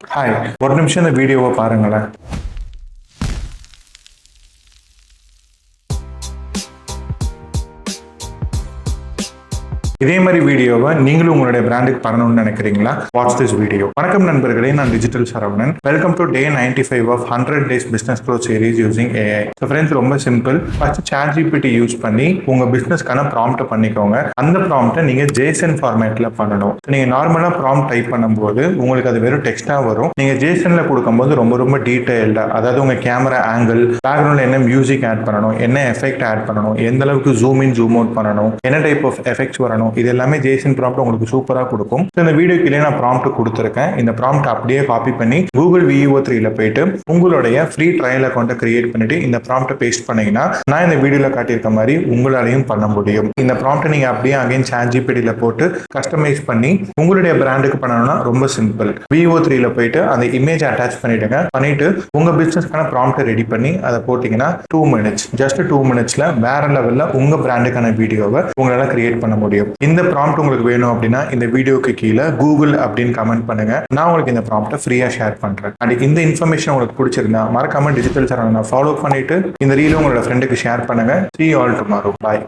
Hi, ஒரு நிமிஷம் இந்த வீடியோவை பாருங்களேன். இதே மாதிரி வீடியோவை நீங்களும் உங்களுடைய பிராண்டுக்கு பண்ணணும்னு நினைக்கிறீங்களா? Watch this video. வணக்கம் நண்பர்களே, நான் digital Saravanan. Welcome to day 95 of 100 days business growth series using AI. So friends, ரொம்ப சிம்பிள். ஃபர்ஸ்ட் ChatGPT யூஸ் பண்ணி உங்க பிசினஸ்க்கான ப்ராம்ப்ட் பண்ணிக்கோங்க. அந்த ப்ராம்ப்ட்டை நீங்க JSON ஃபார்மேட்ல பண்ணணும். நீங்க நார்மலா ப்ராம்ப்ட் டைப் பண்ணும்போது உங்களுக்கு அது வெறும் டெக்ஸ்டா வரும். நீங்க JSONல கொடுக்கும்போது ரொம்ப ரொம்ப டீடைல்டா, அதாவது உங்க கேமரா ஆங்கிள், பேக்ரவுண்ட்ல என்ன மியூசிக் ஆட் பண்ணணும், என்ன எஃபெக்ட் ஆட் பண்ணணும், எந்த அளவுக்கு ஜூம் இன் ஜூம் அவுட் பண்ணணும், என்ன டைப் ஆஃப் எஃபெக்ட்ஸ் வரணும், இது எல்லாமே JSON ப்ராம்ப்ட் உங்களுக்கு சூப்பரா கொடுக்கும். இந்த வீடியோ கீழே நான் ப்ராம்ப்ட் கொடுத்துருக்கேன். இந்த ப்ராம்ப்ட் அப்படியே காப்பி பண்ணி Google VEO3ல போயிட்டு உங்களுடைய ஃப்ரீ ட்ரையல் அக்கௌண்ட்டை கிரியேட் பண்ணிட்டு இந்த ப்ராம்ப்ட்டை பேஸ்ட் பண்ணீங்கன்னா நான் இந்த வீடியோல காட்டியிருக்க மாதிரி உங்களாலையும் பண்ண முடியும். இந்த ப்ராம்ப்ட்டை நீங்க அப்படியே அகைன் ChatGPTல போட்டு கஸ்டமைஸ் பண்ணி உங்களுடைய பிராண்டுக்கு பண்ணணும்னா ரொம்ப சிம்பிள். VEO3ல போயிட்டு அந்த இமேஜ் அட்டாச் பண்ணிடுங்க. பண்ணிட்டு உங்க பிசினஸ்க்கான ப்ராம்ப்ட்டை ரெடி பண்ணி அதை போட்டீங்கன்னா 2 minutes, ஜஸ்ட் 2 minutesல வேற லெவல்ல உங்க பிராண்டுக்கான வீடியோவை உங்களால கிரியேட் பண்ண முடியும். இந்த ப்ராம்ப்ட் உங்களுக்கு வேணும் அப்படின்னா இந்த வீடியோக்கு கீழே கூகுள் அப்படின்னு கமெண்ட் பண்ணுங்க. நான் உங்களுக்கு இந்த ப்ராம்ப்ட்டை ஃப்ரீயா ஷேர் பண்றேன். அண்ட் இந்த இன்ஃபர்மேஷன் உங்களுக்கு பிடிச்சிருந்தா மறக்காம டிஜிட்டல் சரவணனை ஃபாலோ பண்ணிட்டு இந்த ரீலை உங்களோட ஃப்ரெண்டுக்கு ஷேர் பண்ணுங்க. See you all tomorrow. Bye.